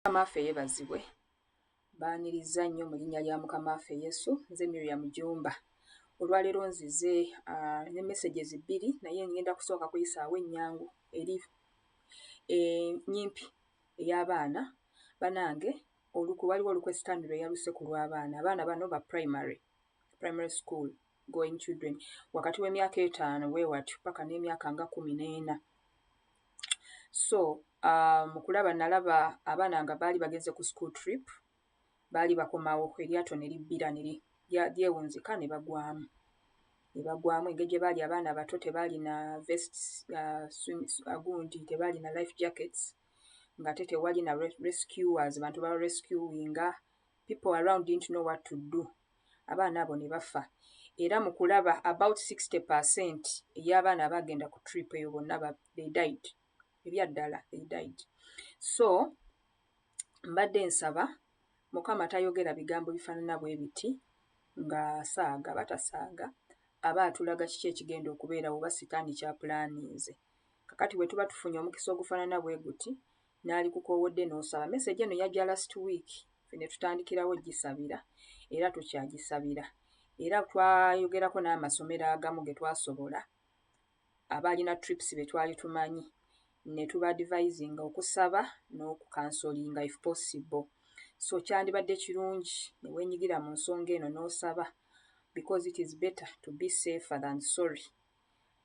Mukama waffe yeebazibwe. Baaniriza nnyo mu linnya lya Mukama waffe Yesu. Nze Miriam Jumba. Olwaleero nzize ne messages 2 naye ngenda kusooka kuyisaawo ennyangu eri nnyimpi ey'abaana banange. Waliwo olukwesitani lwe yaluse ku lw'abaana. Abaana bano ba primary school going children wakati w'emyaka 5 weewatyo paka n'emyaka nga 14. So mu kulaba nalaba abaana nga baali bagenze ku school trip, baali bakomawo eryato ne libbira lyewunzika ne bagwamu. Engeri gye baali abaana bato tebaali na vests, gundi tebaali na life jackets, ng'ate tewali na rescuers, bantu ba rescuinga. People around didn't know what to do. Abaana abo ne bafa. Era mu kulaba about 60% ey'abaana abagenda ku trip eyo bonna they died. Ebyaddala they died. So mbadde nsaba Mukama tayogera bigambo bifaanana bwe biti ng'asaaga batasaaga, aba atulaga kiki ekigenda okubeerawo oba sitaani kyapulaaninze. Kakati bwe tuba tufunye omukisa ogufaanana bwe guti n'ali kukoowodde n'osaba. Message eno yajja last week, ffe ne tutandikirawo gisabira era tukyagisabira. Era twayogerako n'amasomero agamu ge twasobola abaalina trips be twali tumanyi, ne tuba advisinga okusaba n'okukansolinga if possible. So kyandibadde kirungi ne weenyigira mu nsonga eno n'osaba, because it is better to be safer than sorry.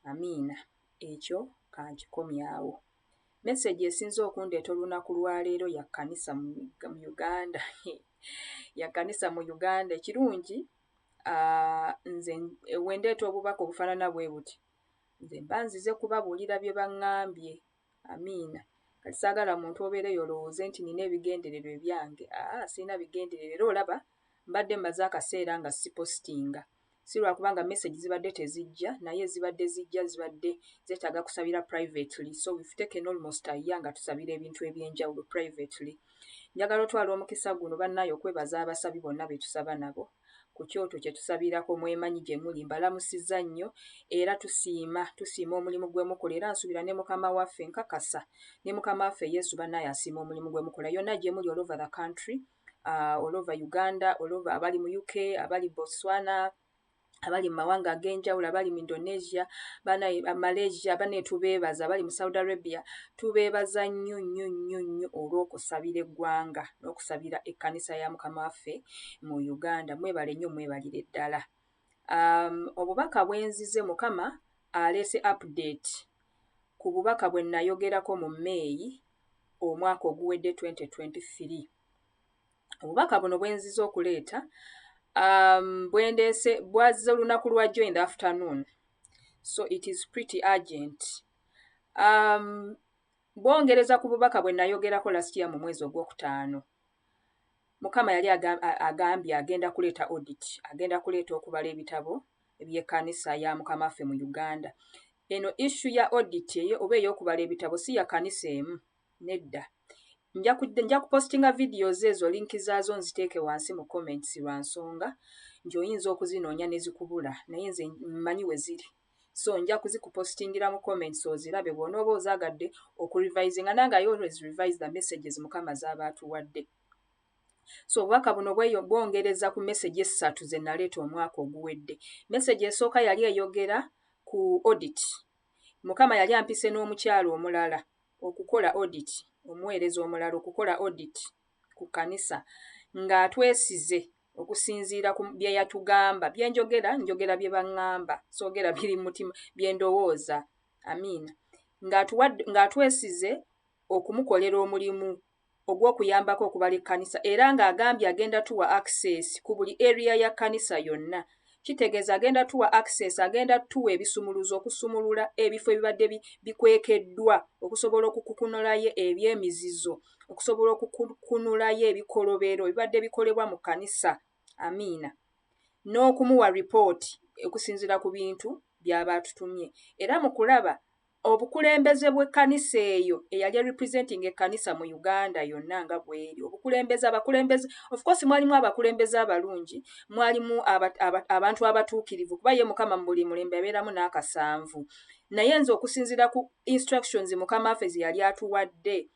Amiina. Ekyo kankikomyawo. Message esinze okundeeta olunaku lwaleero ya kkanisa mu Uganda. Ya kkanisa mu Uganda. Ekirungi nze wendeeta obubaka obufaanana bwe buti, nze mba nzize kubabuulira bye baŋŋambye. Amiina. Kati saagala muntu obeereyo olowooze nti nina ebigendererwa ebyange. Sirina bigendererwa. Olaba mbadde mmaze akaseera nga sipostinga. Si lwakubanga message zibadde tezijja, naye zibadde zijja, zibadde zeetaaga kusabira privately. So we've taken almost a year nga tusabira ebintu eby'enjawulo privately. Njagala otwala omukisa guno bannaayo okwebaza abasabi bonna be tusaba nabo. Ku kyoto kye tusabirako mwemanyi gye muli, mbalamusizza nnyo era tusiima omulimu gwe mukola, era nsuubira ne Mukama waffe nkakasa ne Mukama waffe Yesu bannaayo asiima omulimu gwe mukola. Yonna gye muli all over the country, all over Uganda, all over abali mu UK, abali Botswana, abali mu mawanga ag'enjawulo, abali mu Indonesia, Malaysia, banne tubeebaza, abali mu Saudi Arabia, tubeebaza nnyo nnyo nnyo nnyo olw'okusabira eggwanga n'okusabira ekkanisa ya Mukama waffe mu Uganda. Mwebale nnyo, mwebalire ddala. Obubaka bwe nzize, Mukama aleese update ku bubaka bwe nayogerako mu May omwaka oguwedde 2023. Obubaka buno bwe nzize okuleeta bwendeese bwazze olunaku lwajjo in the afternoon, so it is pretty urgent. Bwongereza ku bubaka bwe nayogerako last year mu mwezi ogwokutaano. Mukama yali agambye agenda kuleeta audit, agenda kuleeta okubala ebitabo eby'ekkanisa ya Mukama waffe mu Uganda. Eno issue ya audit oba ey'okubala ebitabo si ya kkanisa emu, nedda. Nja kupostinga videos ezo, linki zaazo nziteeke wansi mu comments lwa nsonga nti oyinza okuzinoonya ne zikubula, naye nze mmanyi we ziri. So nja kuzikupostingira mu comments ozirabe bw'onooba ozaagadde okurevisinga. Nange I always revise the messages Mukama z'aba atuwadde. So obubaka buno bwongereza ku message 3 ze naleeta omwaka oguwedde. Message esooka yali eyogera ku audit. Mukama yali ampise n'omukyalo omulala okukola audit, omuweereza omulala okukola audit ku kkanisa ng'atwesize okusinziira ku bye yatugamba. Bye njogera bye baŋŋamba, soogera biri mu mutima, bye ndowooza. Amiina. Ng'atwesize okumukolera omulimu ogw'okuyambako okubala ekkanisa, era ng'agambye agenda tuwa access ku buli area ya kkanisa yonna. Kitegeeza agenda tuwa access, agenda tuwa ebisumuluzo okusumulula ebifo ebibadde bikwekeddwa, okusobola okukunulayo ebyemizizo, okusobola okukunulayo ebikolobero ebibadde bikolebwa mu kkanisa. Amiina. N'okumuwa report okusinziira ku bintu by'aba atutumye. Era mu kulaba obukulembeze bw'ekkanisa eyo eyali representing ekkanisa mu Uganda yonna nga bweri. Abakulembeze, of course mwalimu abakulembeze abalungi, mwalimu abantu abatuukirivu, kuba ye Mukama mu buli mulembe abeeramu n'akasanvu. Naye nze okusinziira ku instructions Mukama waffe ze yali atuwadde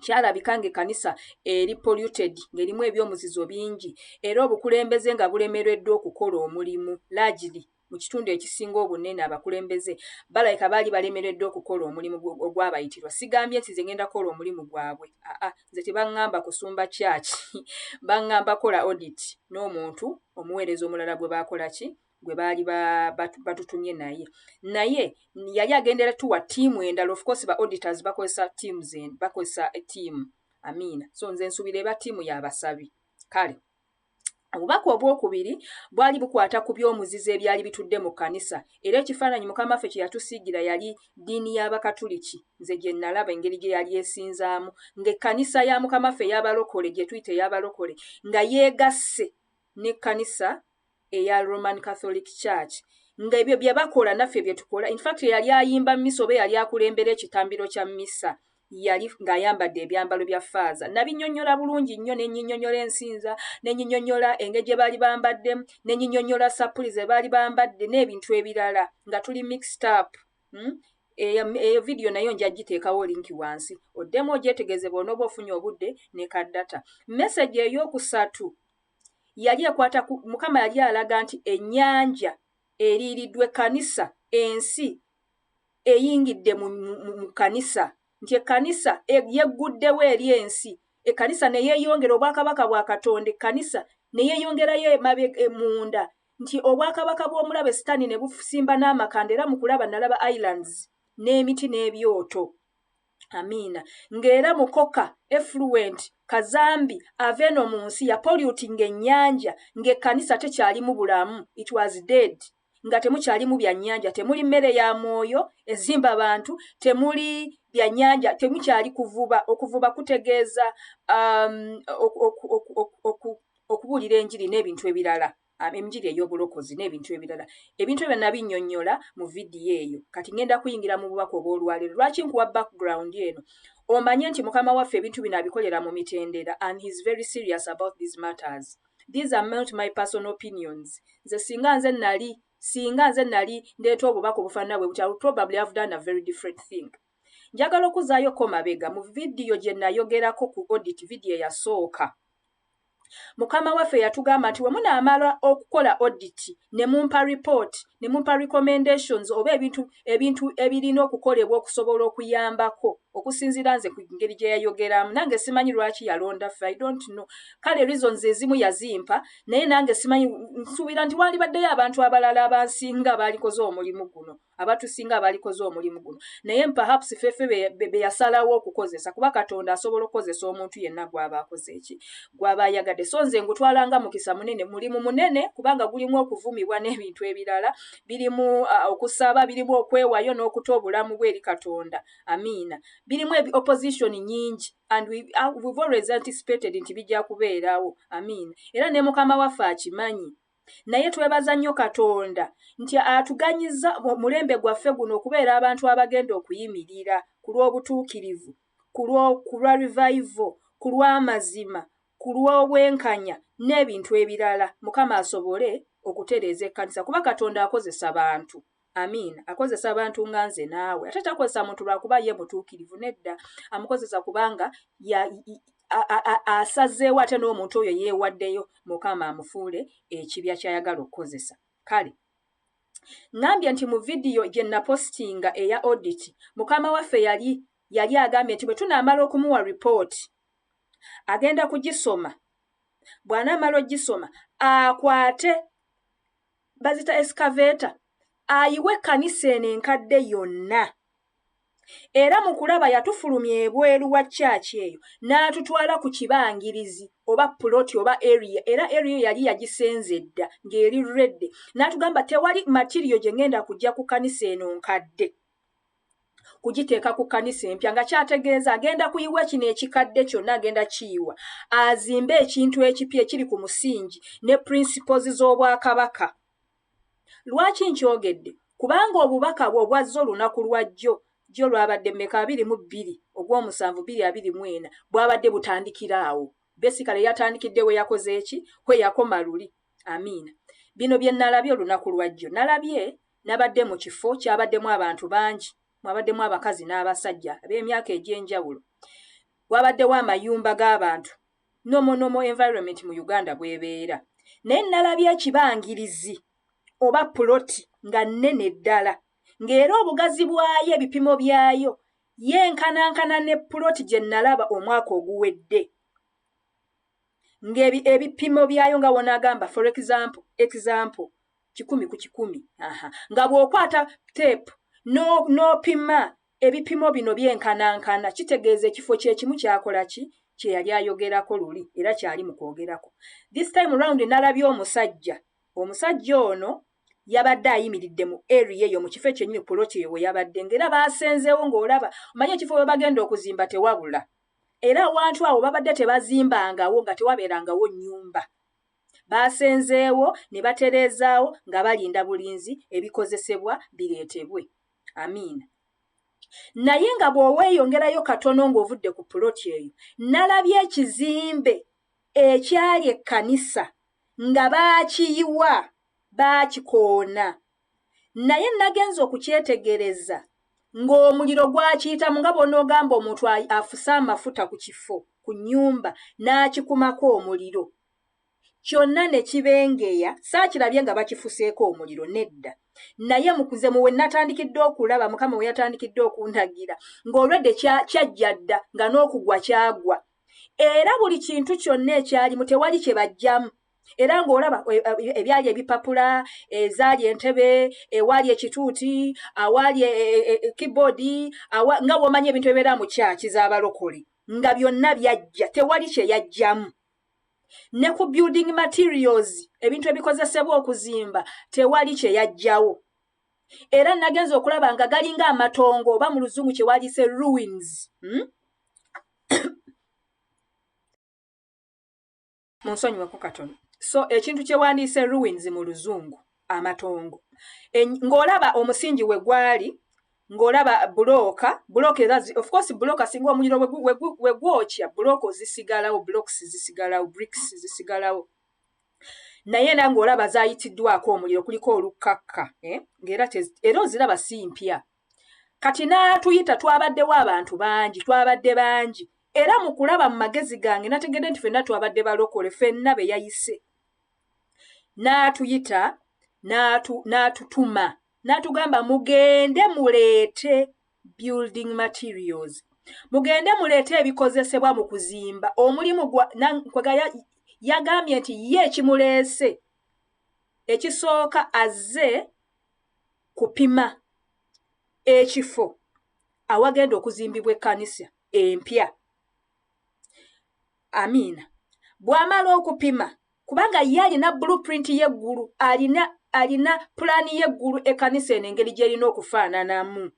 kyalabika ng'ekkanisa eri polluted ng'erimu ebyomuzizo bingi era obukulembeze nga bulemereddwa okukola omulimu largely mu kitundu ekisinga obunene abakulembeze balabika baali balemereddwa okukola omulimu ogwabayitirwa. Sigambye nti nze ngenda kukola omulimu gwabwe. Nze tebaŋŋamba kusumba kyaki baŋŋamba kola audit n'omuntu omuweereza omulala gwe baakola ki gwe baali batutumye naye yali agendera tuwa ttiimu endala. Of course ba auditors bakozesa ttiimu amiina, so nze nsubira eba ttiimu y'abasabi. Kale obubaka obwokubiri bwali bukwata ku by'omuzizo ebyali bitudde mu kkanisa era ekifaananyi mukama waffe kye yatusiigira yali ddiini y'Abakatuliki. Nze gye nalaba engeri gye yali esinzaamu ng'ekkanisa ya mukama waffe ey'abalokole gye tuyita ey'abalokole nga yeegasse n'ekkanisa eya Roman Catholic Church ng'ebyo bye bakola naffe bye tukola. In fact yali ayimba mmisa oba yali akulembera ekitambiro kya mmisa yali ng'ayambadde ebyambalo bya faaza. Nabinnyonnyola bulungi nnyo ne nnyinyonnyola ensinza ne nnyinyonnyola engeri gye baali bambaddemu ne nnyinyonnyola sapuli ze baali bambadde n'ebintu ebirala nga tuli mixed up. Eyo vidiyo nayo nja giteekawo linki wansi oddemu ogyetegeeze bw'onooba ofunye obudde ne kaddata. Message ey'okusatu yali ekwata ku Mukama yali alaga nti ennyanja eriiriddwa ekkanisa, ensi eyingidde mu kkanisa, nti ekkanisa yegguddewo eri ensi, ekkanisa ne yeeyongera obwakabaka bwa Katonda, ekkanisa ne yeeyongerayo munda, nti obwakabaka bw'omulabe Sitaani ne busimba n'amakanda era mu kulaba nalaba islands n'emiti n'ebyoto. Amiina. Ng'era mukoka effluent kazambi ava eno mu nsi ya polluting ennyanja ng'ekkanisa tekyalimu bulamu, it was dead. Nga temukyalimu bya nnyanja, temuli mmere ya mwoyo ezimba abantu, temuli bya nnyanja, temukyali kuvuba. Okuvuba kutegeeza okubuulira enjiri n'ebintu ebirala, enjiri ey'obulokozi n'ebintu ebirala. Ebintu ebyo nabinnyonnyola mu vidiyo eyo. Kati ngenda kuyingira mu bubaka obw'olwaleero. Lwaki nkuwa background eno? Omanye nti Mukama waffe ebintu bino abikolera mu mitendera and he is very serious about these matters. These are not my personal opinions. Nze singa nze nali ndeeta obubaka obufaanana bwe buti, I would probably have done a very different thing. Njagala okuzaayoko mabega mu vidiyo gye nayogerako ku audit, vidiyo eyasooka. Mukama waffe yatugamba nti we munaamala okukola audit ne mumpa report ne mumpa recommendations oba ebintu ebirina okukolebwa okusobola okuyambako okusinziira nze ku ngeri gye yayogeramu. Nange simanyi lwaki yalonda ffe, I don't know. Kale reasons ezimu yazimpa naye nange simanyi, nsuubira nti wandibaddeyo abantu abalala abansinga abaalikoze omulimu guno, abatusinga abaalikoze omulimu guno, naye perhaps ffeffe be yasalawo okukozesa, kuba Katonda asobola okukozesa omuntu yenna gw'aba akoze eki, gw'aba ayagadde. So nze ngutwalanga mukisa munene, mulimu munene kubanga gulimu okuvumibwa n'ebintu ebirala, birimu okusaba, birimu okwewayo n'okuta obulamu bwe eri Katonda. Amiina. Birimu opposition nyingi and we've always anticipated nti bijja kubeerawo. Amiina. Era ne Mukama waffe akimanyi. Naye twebaza nnyo Katonda nti atuganyiza mulembe gwaffe guno okubeera abantu abagenda okuyimirira ku lw'obutuukirivu, ku lwa revival, ku lw'amazima, ku lw'obwenkanya n'ebintu ebirala. Mukama asobole okutereeza ekkanisa kuba Katonda akozesa bantu. Amiina. Akozesa abantu nga nze naawe. Ate takozesa muntu lwakuba ye mutuukirivu, nedda. Amukozesa kubanga asazeewo ate n'omuntu oyo yeewaddeyo Mukama amufuule ekibya ky'ayagala okukozesa. Kale ngambye nti mu vidiyo gye napostinga eya audit, Mukama waffe yali agambye nti bwe tunaamala okumuwa report agenda kugisoma. Bw'anaamala ogisoma akwate bazita excavator ayiwe ekkanisa eno enkadde yonna. Era mu kulaba yatufulumya ebweru wa church eyo n'atutwala ku kibangirizi oba ploti oba area, era area yali yagisenze dda ng'eri redde. N'atugamba tewali material gye ngenda kujja ku kkanisa eno nkadde kugiteeka ku kkanisa empya, nga kyategeeza agenda kuyiwa kino ekikadde kyonna agenda kiyiwa azimbe ekintu ekipya ekiri ku musingi ne principles z'obwakabaka. Lwaki nkyogedde? Kubanga obubaka bwe obwazza olunaku lwa jjo lwabadde mmeka 22 ogw'omusanvu 2024 bwabadde butandikira awo. Basically yatandikidde we yakoze eki, we yakoma luli. Amiina. Bino bye nalabye olunaku lwa jjo. Nalabye nabadde mu kifo kyabaddemu abantu bangi, mwabaddemu abakazi n'abasajja ab'emyaka egy'enjawulo. wabaddewo amayumba g'abantu nomo environment mu Uganda bwebeera naye nalabye ekibangirizi oba ploti nga nnene ddala ng'era obugazi bwayo ebipimo byayo yenkanankana ne ploti gye nalaba omwaka oguwedde ng'ebipimo byayo nga wonagamba for example 100 ku 100 nga bw'okwata teepu n'opima ebipimo bino byenkanankana kitegeeza ekifo kyekimu kyakola ki kye yali ayogerako luli era kyali mu kwogerako. This time round nalabye omusajja ono yabadde ayimiridde mu area eyo mu kifo ekyennyini puloti eyo we yabadde ng'era baasenzeewo ng'olaba omanyi ekifo we bagenda okuzimba tewabula era awantu awo babadde tebazimbangawo nga tewabeerangawo nnyumba baasenzeewo ne batereezaawo nga balinda bulinzi ebikozesebwa bireetebwe. Amiina. Naye nga bw'oweeyongerayo katono ng'ovudde ku puloti eyo nalabye ekizimbe ekyali ekkanisa nga baakiyiwa baakikoona naye nagenza okukyetegereza ng'omuliro gwakiyitamu nga bw'onoogamba omuntu afuse amafuta ku kifo ku nnyumba n'akikumako omuliro kyonna ne kibengeya saakirabye nga bakifuseeko omuliro nedda naye mukuze muwe natandikidde okulaba mukama we yatandikidde okundagira ng'olwedde kyajja dda nga n'okugwa kyagwa era buli kintu kyonna ekyalimu tewali kye bajjamu era ng'olaba ebyali ebipapula ezaali entebe ewaali ekituuti awaali keyboard nga bw'omanyi ebintu ebibeera mu kyaki z'abalokole nga byonna byajja tewali kye yajjamu ne ku building materials ebintu ebikozesebwa okuzimba tewali kye yajjawo era nagenza okulaba nga galinga amatongo oba mu luzungu kye waliise ruins munsonyiwako katono so ekintu kye wandiise ruins mu luzungu amatongo ng'olaba omusingi we gwali ng'olaba bulooka of course bulooka singa omuliro we gwokya bulooka zisigalawo blocks zisigalawo bricks zisigalawo naye era ng'olaba zaayitiddwako omuliro kuliko olukkakka ng'era oziraba si mpya kati n'atuyita twabaddewo abantu twabadde bangi era mu kulaba mu magezi gange nategedde nti ffenna twabadde balokole ffenna be yayise n'atuyita n'atutuma n'atugamba mugende muleete building materials mugende muleete ebikozesebwa mu kuzimba omulimu yagambye nti ye ekimuleese ekisooka azze kupima ekifo awagenda okuzimbibwa ekkanisa empya. Amiina. Bw'amala okupima kubanga ye alina blueprint y'eggulu alina pulaani y'eggulu ekkanisa eno engeri gy'erina okufaananamu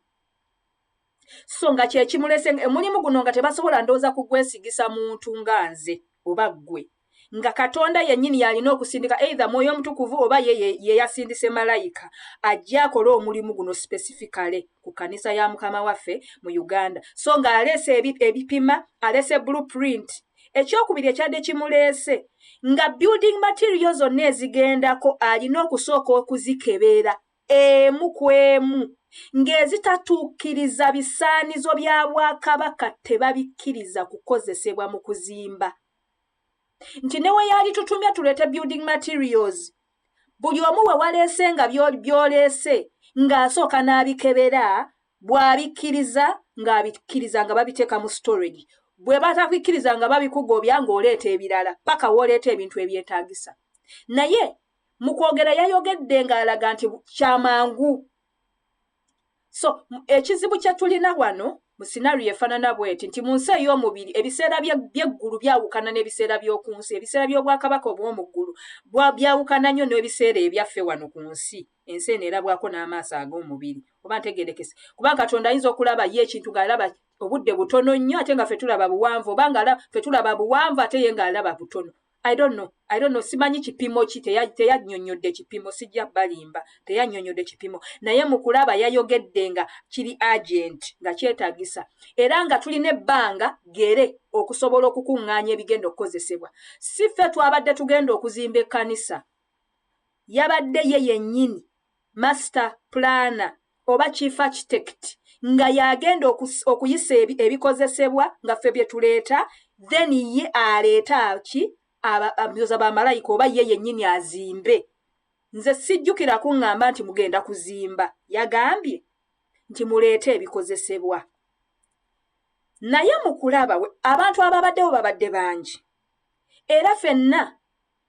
so nga kyekimulese omulimu guno nga tebasobola ndowooza kugwesigisa muntu nga nze oba ggwe nga Katonda yennyini yalina okusindika either Mwoyo Omutukuvu oba ye yasindise malayika ajja akole omulimu guno specifically ku kkanisa ya Mukama waffe mu Uganda so nga aleese ebipima aleese blueprint ekyokubiri ekyadde kimuleese nga building materials zonna ezigendako alina okusooka okuzikebera emu ku emu ng'ezitatuukiriza bisaanizo bya Bwakabaka tebabikkiriza kukozesebwa mu kuzimba nti ne we yali tutumya tuleete building materials buli omu we waleese nga by'oleese ng'asooka n'abikebera bw'abikkiriza ng'abikkiriza nga babiteeka mu storage bwe batabikkiriza nga babikugobya ng'oleeta ebirala paka w'oleeta ebintu ebyetaagisa naye mu kwogera yayogedde ng'alaga nti kyamangu so ekizibu kye tulina wano mu scenario efaanana bw'eti nti mu nsi ey'omubiri ebiseera by'eggulu byawukana n'ebiseera by'oku nsi ebiseera by'obwakabaka obw'omu ggulu byawukana nnyo n'ebiseera ebyaffe wano ku nsi ensi eno erabwako n'amaaso ag'omubiri oba ntegerekese kubanga Katonda ayinza okulaba ye ekintu ng'alaba obudde butono nnyo ate nga ffe tulaba buwanvu oba nga ffe tulaba buwanvu ate ye ng'alaba butono I don't know simanyi kipimo ki teyannyonnyodde kipimo sijja balimba teyannyonnyodde kipimo naye mu kulaba yayogedde nga kiri agent nga kyetaagisa era nga tulina ebbanga gere okusobola okukuŋŋaanya ebigenda okukozesebwa si ffe twabadde tugenda okuzimba ekkanisa yabadde ye yennyini master planner oba chief architect nga yagenda okuyisa ebikozesebwa nga ffe bye tuleeta, then ye aleeta ki abyoza bamalayika oba ye yennyini azimbe. Nze sijjukira kuŋŋamba nti mugenda kuzimba. Yagambye nti muleete ebikozesebwa. Naye mu kulaba abantu ababaddewo babadde bangi. Era ffenna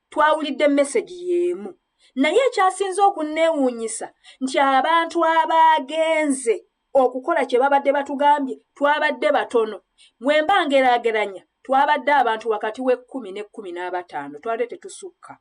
twawulidde message y'emu. Naye ekyasinze okunneewuunyisa nti abantu abaagenze okukola kye babadde batugambye twabadde batono. Bwe mba ngeraageranya twabadde abantu wakati w'ekkumi n'ekkumi n'abataano, twabadde tetusukka.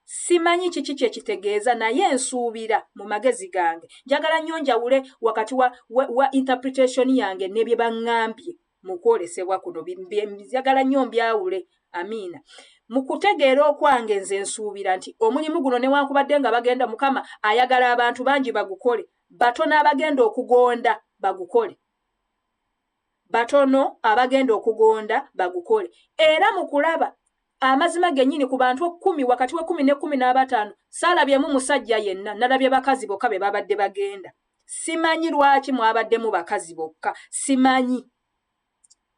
Simanyi kiki kye kitegeeza, naye nsuubira mu magezi gange. Njagala nnyo njawule wakati wa interpretation yange ne bye baŋŋambye mu kwolesebwa kuno. Njagala nnyo mbyawule. Amiina. Mu kutegeera okwange nze nsuubira nti omulimu guno newankubadde nga bagenda Mukama ayagala abantu bangi bagukole, batono abagenda okugonda bagukole. Batono abagenda okugonda bagukole. Era mu kulaba amazima gennyini ku bantu 10 wakati wa 10 ne 15 saalabyemu musajja yenna, nalabye bakazi bokka be babadde bagenda. Simanyi lwaki mwabaddemu bakazi bokka, simanyi.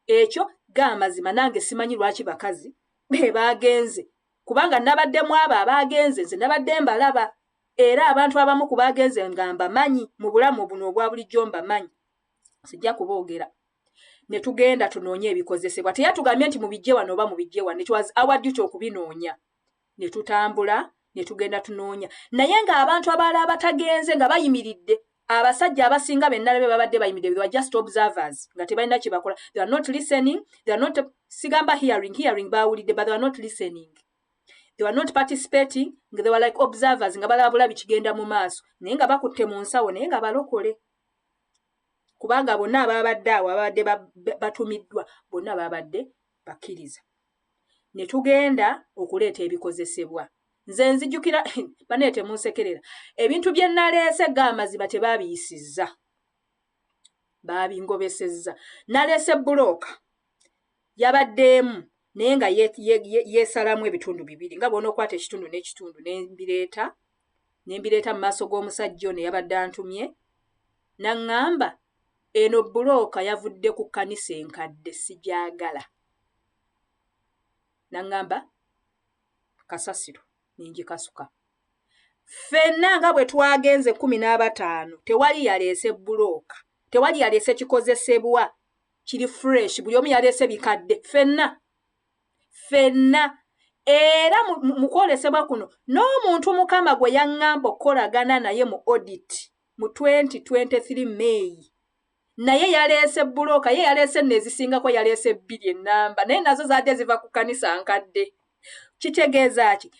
Ekyo gamazima nange simanyi lwaki bakazi be bagenze. Kubanga nabaddemu abo abagenze, nze nabadde mbalaba. Era abantu abamu ku bagenze ngamba manyi mu bulamu buno obwa bulijjo mbamanyi. Sijja kuboogera. Ne tugenda tunoonye ebikozesebwa. Teyatugambye nti mubijje wano oba mubijje wano. It was our duty okubinoonya. Ne tutambula, ne tugenda tunoonya. Naye nga abantu abalala abatagenze nga bayimiridde, abasajja abasinga bennalabe babadde bayimiridde, they were just observers. Nga tebalina kye bakola. They are not listening. They are not sigamba hearing baawulidde, but they are not listening. They were not participating. They were like observers. Nga balabula bikigenda mu maaso. Naye nga bakutte mu nsawo, naye nga balokole. Kubanga bonna ababadde awo ababadde batumiddwa bonna babadde bakkiriza. Ne tugenda okuleeta ebikozesebwa. Nze nzijjukira baneete munsekerera. Ebintu bye naleese g'amazima tebaabiyisizza. Baabingobesezza. Naleese bulooka. Yabaddeemu naye nga yeesalamu ebitundu bibiri. Nga bw'ona okwata ekitundu n'ekitundu nembireeta mu maaso g'omusajja ono yabadde antumye. Naŋŋamba eno bulooka yavudde ku kkanisa enkadde sigyagala. Naŋŋamba kasasiro ninjikasuka. Ffenna nga bwe twagenze 15 tewali yaleese bulooka. Tewali yaleese kikozesebwa kiri fresh. Buli omu yaleese bikadde. Ffenna. Era mu kwolesebwa kuno n'omuntu Mukama gwe yaŋŋamba okukolagana naye mu audit mu 2023 May. Naye yaleese bulooka, ye yaleese nezisingako yaleese 2 ennamba. Naye nazo zaadde ziva ku kanisa nkadde. Kitegeeza ki?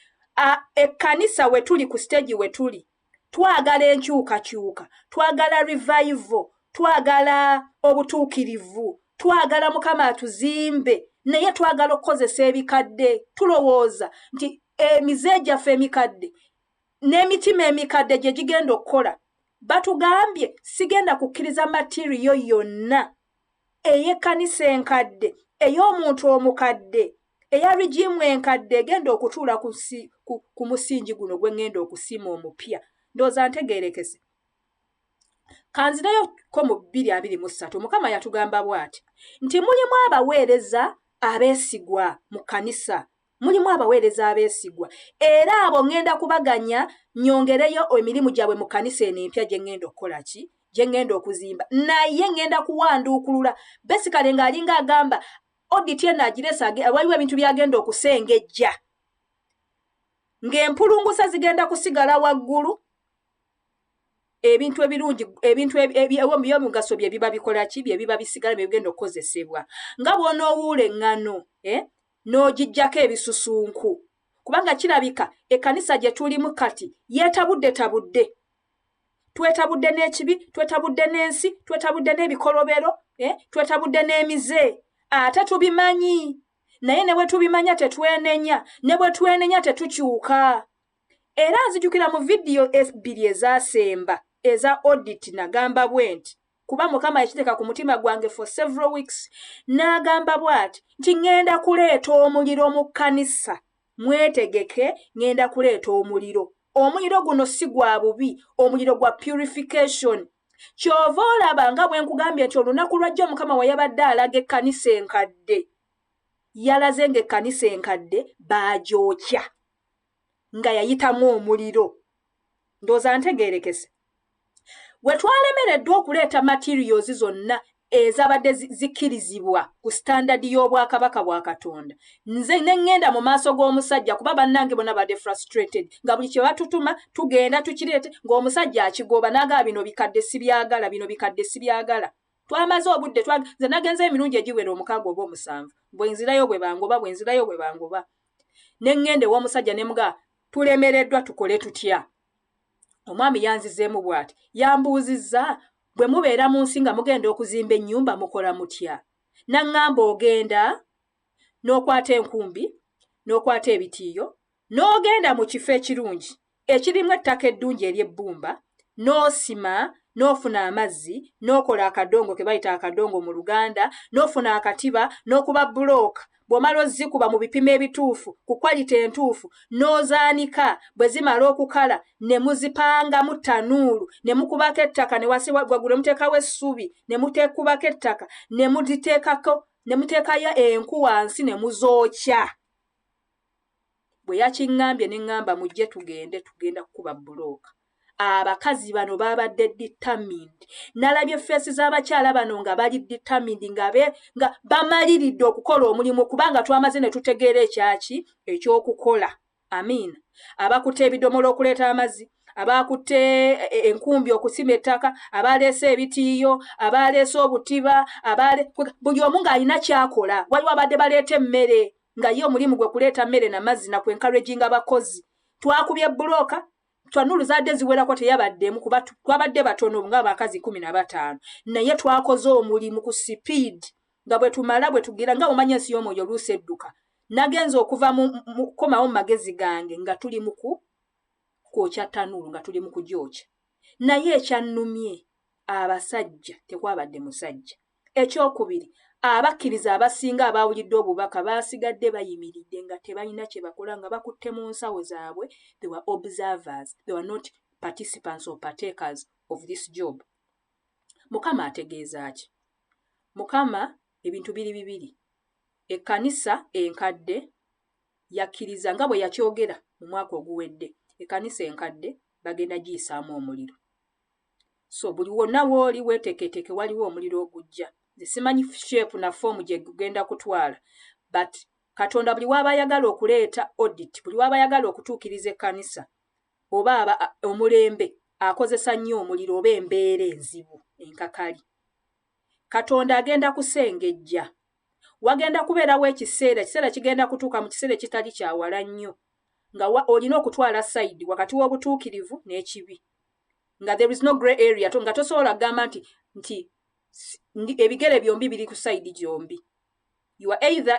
Ekkanisa we tuli ku stage we tuli. Twagala enkyukakyuka. Twagala revival. Twagala obutuukirivu. Twagala Mukama atuzimbe. Naye twagala okukozesa ebikadde. Tulowooza nti emize gyaffe emikadde n'emitima emikadde gye gigenda okukola. Batugambye sigenda kukkiriza materiyo yonna ey'ekkanisa enkadde, ey'omuntu omukadde, eya rigimu enkadde egenda okutuula ku musingi guno gwe ngenda okusima omupya. Ndowooza ntegeerekese. Kanzireyo ko mu 2:23 Mukama yatugamba bw'ati nti mulimu abaweereza abeesigwa mu kkanisa. Mulimu abaweereza abeesigwa. Era abo ngenda kubaganya nyongereyo emirimu gyabwe mu kkanisa eno empya gye ngenda okukola ki? Gye ngenda okuzimba. Naye ngenda kuwanduukulula. Basically ng'alinga agamba audit eno agiresa waliwo ebintu byagenda okusengejja. Ng'empulungusa zigenda kusigala waggulu. Ebintu ebirungi, ebintu eby'omugaso bye biba bikola ki? Bye biba bisigala bye bigenda okukozesebwa. Nga bw'onoowuula eŋŋano, n'ogijjako ebisusunku. Kubanga kirabika ekkanisa gye tulimu kati yeetabudde. Twetabudde n'ekibi, twetabudde n'ensi, twetabudde n'ebikolobero, twetabudde n'emize. Ate tubimanyi. Naye ne bwe tubimanya tetwenenya, ne bwe twenenya tetukyuka. Era nzijukira mu vidiyo 2 ezaasemba eza audit nagamba bwenti. Kuba Mukama yakiteeka ku mutima gwange for several weeks. N'agamba bw'ati nti ngenda kuleeta omuliro mu kkanisa. Mwetegeke, ngenda kuleeta omuliro. Omuliro guno si gwa bubi, omuliro gwa purification. Kyova olaba nga bwe nkugambye nti olunaku lwajja Mukama we yabadde alaga ekkanisa enkadde, yalaze ng'ekkanisa enkadde baagyokya nga yayitamu omuliro. Ndowooza ntegeerekese. We twalemereddwa okuleeta materials zonna ezabadde zikkirizibwa ku standard y'obwakabaka bwa Katonda, nze ne ŋŋenda mu maaso g'omusajja kuba bannange bonna badde frustrated nga buli kye batutuma tugenda tukireete ng'omusajja akigoba n'agamba bino bikadde sibyagala, bino bikadde sibyagala. Twamaze obudde nze nagenze emirundi egiwera 6 oba 7 bwe nzirayo bwe bangoba. Ne ŋŋenda ew'omusajja ne mugaa tulemereddwa tukole tutya. Omwami yanzizeemu bw'ati, yambuuzizza bwe mubeera mu nsi nga mugenda okuzimba ennyumba mukola mutya? Naŋŋamba ogenda n'okwata enkumbi n'okwata ebitiiyo n'ogenda mu kifo ekirungi ekirimu ettaka eddungi ery'ebbumba n'osima n'ofuna amazzi n'okola akadongo ke bayita akadongo mu Luganda n'ofuna akatiba n'okuba bulooka bw'omala ozzikuba mu bipimo ebituufu ku kwalite entuufu n'ozaanika bwe zimala okukala ne muzipangamu ttanuulu ne mukubako ettaka ne wansi waggulu ne muteekawo essubi ne mutekubako ettaka ne muteekayo enku wansi ne muzookya. Bwe yakiŋŋambye ne ŋŋamba mujje tugenda kukuba bulooka. Abakazi bano babadde determined. Nalabye feesi z'abakyala bano nga bali determined nga bamaliridde okukola omulimu kubanga twamaze ne tutegeera ekyaki ekyokukola. Amiina. Abakutte ebidomola okuleeta amazzi, abakutte enkumbi okusima ettaka, abaleese ebitiiyo, abaleese obutiba, buli omu ng'alina kyakola. Waliwo abadde baleeta emmere nga ye omulimu gwe kuleeta mmere n'amazzi na kwencouraging abakozi. Twakubye bulooka. Ttanuulu zadde ziwerako teyabaddemu kuba twabadde batono ng'abakazi 15 naye twakoze omulimu ku speed nga bwe tumala bwe tugira nga omanyi ensi y'omwoyo oluusi edduka. Nagenze okuva komawo mu magezi gange nga tuli mu kwokya ttanuulu nga tuli mu kugyokya. Naye ekyannumye abasajja tekwabadde musajja. Ekyokubiri abakkiriza abasinga abaawulidde obubaka baasigadde bayimiridde nga tebalina kye bakola nga bakutte mu nsawo zaabwe. They were observers. They were not participants or partakers of this job. Mukama ategeeza ki? Mukama ebintu bibiri. Ekkanisa enkadde yakkiriza nga bwe yakyogera mu mwaka oguwedde. Ekkanisa enkadde bagenda giyisaamu omuliro. So buli wonna w'oli weeteeketeeke waliwo omuliro ogujja. Simanyi shape na form gye gugenda kutwala, but Katonda buli waba ayagala okuleeta audit, buli waba ayagala okutuukiriza ekkanisa oba omulembe akozesa nnyo omuliro oba embeera enzibu enkakali. Katonda agenda kusengejja. Wagenda kubeerawo ekiseera kigenda kutuuka mu kiseera ekitali kyawala nnyo nga olina okutwala side wakati w'obutuukirivu n'ekibi. Nga there is no grey area nga tosobola kugamba nti ebigere byombi biri ku side gyombi. You are either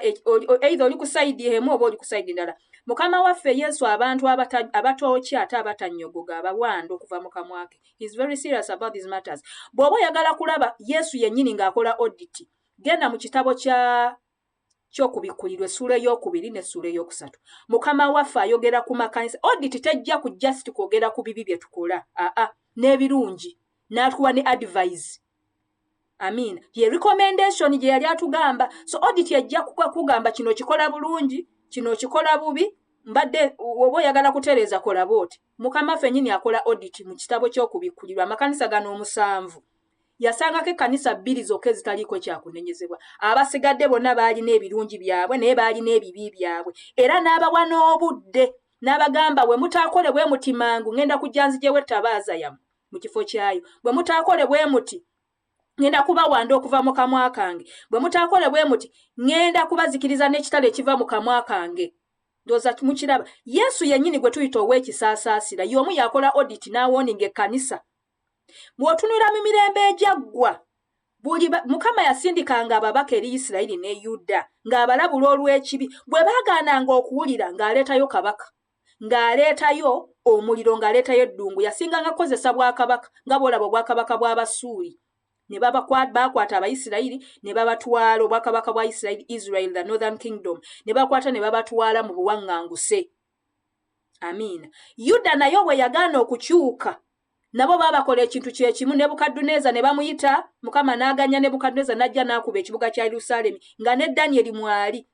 oli ku side emu oba oli ku side ndala. Mukama waffe Yesu abantu abatookya ate abatanyogoga abawanda okuva mu kamwa ke. He is very serious about these matters. Bw'oba oyagala kulaba Yesu yennyini ng'akola audit, genda mu kitabo ky'okubikkulirwa essula ey'okubiri n'essula ey'okusatu. Mukama waffe ayogera ku makanisa. Audit tejja ku just kwogera ku bibi bye tukola. N'ebirungi. N'atuwa ne advice. Amin. Ye recommendation gye yali atugamba. So audit yajja kugamba kino kikola bulungi, kino kikola bubi, mbadde oba oyagala kutereeza kola booti. Mukama ffe nnyini akola audit mu kitabo ky'okubikkulirwa amakanisa gano 7. Yasangako ekkanisa 2 zokka ezitaliiko kyakunenyezebwa. Abasigadde bonna baalina ebirungi byabwe naye baalina ebibi byabwe. Era n'abawa n'obudde n'abagamba bwe mutaakole bwe muti mangu ngenda kujja nzijewo ettabaaza yammwe mu kifo kyayo. Bwe mutaakole bwe muti ngenda kubawanda okuva mu kamwa kange. Bwe mutaakole bwe muti ngenda kubazikiriza n'ekitala ekiva mu kamwa kange. Ndowooza mukiraba. Yesu yennyini gwe tuyita ow'ekisaasaasira y'omu yakola audit n'awooninga ekkanisa. Bw'otunula mu mirembe egyaggwa Mukama yasindikanga ababaka eri Isirayiri ne Yuda ng'abalabula olw'ekibi. Bwe baagaananga okuwulira ng'aleetayo kabaka, ng'aleetayo omuliro, ng'aleetayo eddungu. Yasinganga kukozesa bwakabaka nga bw'olaba obwakabaka bw'Abasuuli. Ne bakwata Abayisirayiri ne babatwala obwakabaka bwa Isirayiri, Israel, the Northern Kingdom, ne bakwata ne babatwala mu buwaŋŋanguse. Amiina. Yuda naye bwe yagaana okukyuka nabo babakola ekintu kye kimu. Nebukadduneeza ne bamuyita, Mukama n'aganya Nebukadduneeza n'ajja n'akuba ekibuga kya Yerusaalemi nga ne Danyeri mwali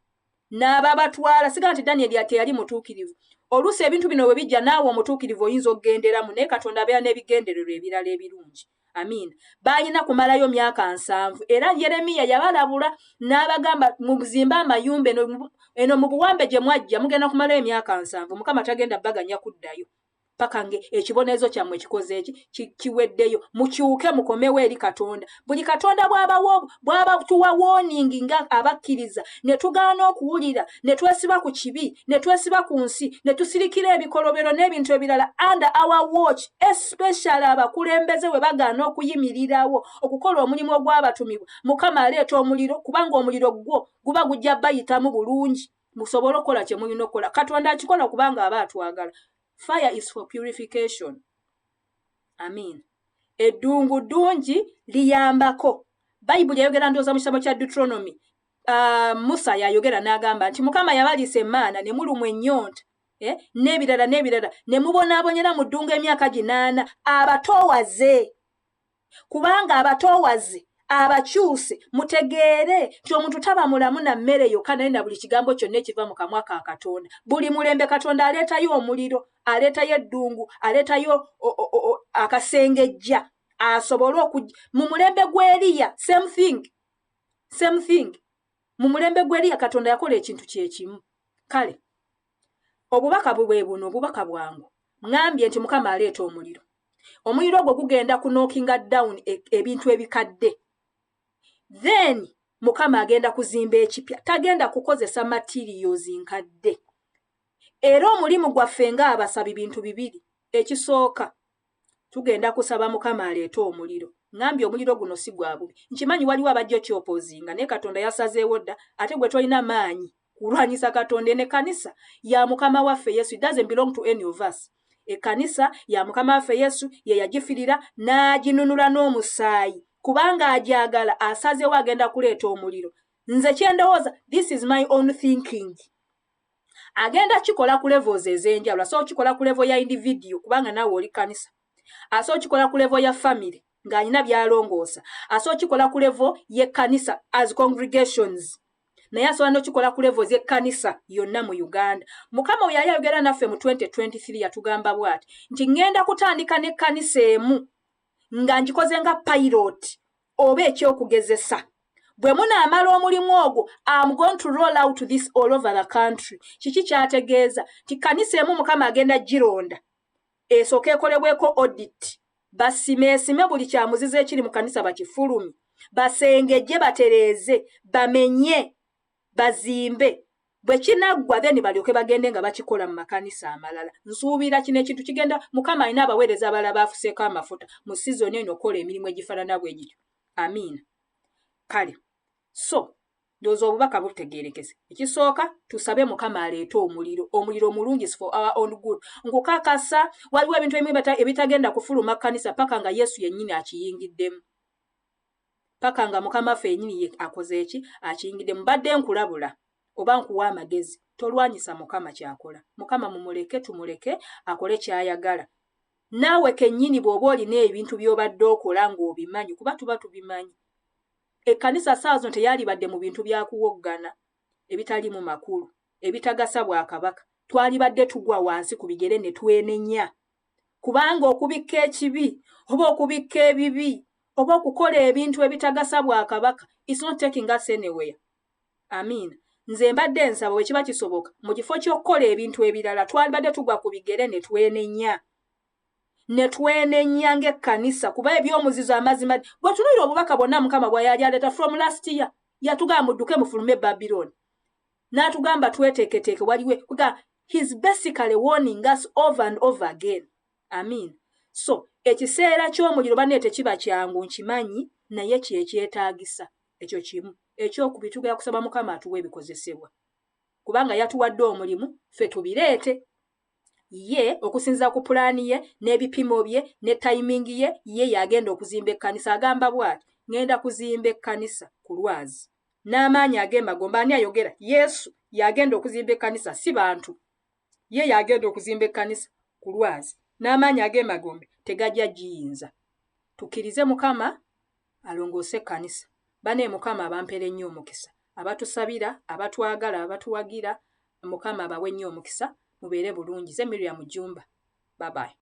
n'ababatwala. Siga nti Danyeri teyali mutuukirivu. Oluusi ebintu bino bwe bijja naawe omutuukirivu oyinza okugenderamu, naye Katonda abeera n'ebigendererwa ebirala ebirungi. Amiina. Baalina kumalayo myaka 7 era Yeremiya yabalabula n'abagamba muzimbe amayumba eno mu buwambe gye mwajja mugenda kumalayo myaka 7. Mukama tagenda baganya kuddayo paka nge ekibonezo kyammwe kikoze kiweddeyo. Mukyuke mukomewo eri Katonda. Buli Katonda bw'aba tuwa warning nga abakkiriza ne tugaana okuwulira, ne twesiba ku kibi, ne twesiba ku nsi, ne tusirikira ebikolobero n'ebintu ebirala under our watch, especially abakulembeze we bagaana okuyimirirawo okukola omulimu ogw'abatumibwa. Mukama aleeta omuliro, kubanga omuliro gwo guba gujja bayitamu bulungi musobole okukola kye mulina okukola. Katonda akikola kubanga aba atwagala. Fire is for purification. Amin. Eddungu ddungi liyambako. Bayibuli yayogera ndowooza mu kitabo kya Deuteronomy. Musa yayogera n'agamba nti Mukama yabaliisa emmaana ne mulumwa ennyonta n'ebirala ne mubonaabonyera mu ddungu emyaka 8 abatoowaze. Kubanga abatoowaze abakyuse mutegeere nti omuntu taba mulamu na mmere yokka naye na buli kigambo kyonna ekiva mu kamwa ka Katonda. Buli mulembe Katonda aleetayo omuliro, aleetayo eddungu, aleetayo akasengejja asobole mu mulembe gw'Eriya same thing. Mu mulembe gw'Eriya Katonda yakola ekintu kye kimu. Kale obubaka bwe buno obubaka bwangu ngambye nti Mukama aleeta omuliro. Omuliro ogwo gugenda kunookinga down ebintu ebikadde. Then Mukama agenda kuzimba ekipya, tagenda kukozesa materials nkadde. Era omulimu gwaffe nga abasabi bintu bibiri. Ekisooka tugenda kusaba Mukama aleeta omuliro. Ngambye omuliro guno si gwa bubi. Nkimanyi waliwo abajja okyopozinga naye Katonda yasazeewo dda ate gwe tolina maanyi kulwanyisa Katonda. Ne kanisa ya Mukama waffe Yesu, it doesn't belong to any of us. Ekanisa ya Mukama waffe Yesu ye yagifirira n'aginunula n'omusaayi kubanga ajagala asazeewo agenda kuleeta omuliro. Nze kyendowooza, this is my own thinking. Agenda kikola ku levels ez'enjawulo. Asobola kikola ku level ya individual kubanga naawe oli kanisa. Asobola kikola ku level ya family ng'alina byalongoosa. Asobola kikola ku level y'ekkanisa as congregations. Naye asobola n'okikola ku level z'ekkanisa yonna mu Uganda. Mukama we yali ayogera naffe mu 2023 yatugamba bw'ati nti ngenda kutandika n'ekkanisa emu nga ngikoze nga pilot oba ekyokugezesa. Bwe munaamala omulimu ogwo, I'm going to roll out this all over the country. Kiki kyategeeza nti kanisa emu Mukama agenda gironda esooka ekolebweko audit, basimeesime buli kyamuzizo ekiri mu kanisa bakifulumi, basengejje batereeze, bamenye, bazimbe. Bwe kinaggwa then balyoke bagende nga bakikola mu makanisa amalala. Nsuubira kino ekintu kigenda, Mukama alina abaweereza abalala baafuseeko amafuta mu sizoni eno okola emirimu egifaanana bwe gityo. Amiina. Kale so ndowooza obubaka butegeerekese. Ekisooka tusabe Mukama aleete omuliro mulungi for our own good. Nkukakasa waliwo ebintu ebimu ebitagenda kufuluma kanisa paka nga Yesu yennyini akiyingiddemu, paka nga Mukama waffe yennyini akoze eki akiyingiddemu. Mbadde nkulabula oba nkuwa amagezi, tolwanyisa Mukama kyakola. Mukama mumuleke, tumuleke akole kyayagala. Naawe kennyini bw'oba olina ebintu by'obadde okola ng'obimanyi kuba tuba tubimanyi. Ekkanisa saazo teyalibadde mu bintu bya kuwoggana ebitali mu makulu ebitagasa Bwakabaka. Twalibadde tugwa wansi ku bigere ne twenenya kubanga okubikka ekibi oba okubikka ebibi oba okukola ebintu ebitagasa Bwakabaka it's not taking us anywhere. Amiina. Nze mbadde nsaba bwe kiba kisoboka mu kifo ky'okukola ebintu ebirala twalibadde tugwa ku bigere ne twenenya ng'ekkanisa kuba eby'omuzizo amazima. Bwe tunuulira obubaka bwonna Mukama bwa yali aleeta from last year yatugamba mudduke mufulume Babylon n'atugamba tweteeketeeke waliwe kuga he's basically warning us over and over again. Amin. So ekiseera ky'omuliro banne tekiba kyangu nkimanyi naye kyekyetaagisa ekyo kimu ekyokubiri tugenda kusaba Mukama atuwe ebikozesebwa kubanga yatuwadde omulimu ffe tubireete. Ye okusinza ku pulaani ye n'ebipimo bye ne timing ye yagenda okuzimba ekkanisa. Agamba bw'ati ngenda kuzimba ekkanisa ku Lwazi n'amaanyi ag'emagomba. Ani ayogera? Yesu yagenda okuzimba ekkanisa si bantu. Ye yagenda okuzimba ekkanisa ku Lwazi n'amaanyi ag'emagombe tegajja giyinza. Tukkirize Mukama alongoose ekkanisa. Bane Mukama abampere nnyo omukisa. Abatusabira, abatwagala, abatuwagira, Mukama abawe nnyo omukisa. Mubeere bulungi. Ze Miriam Jumba. Bye bye.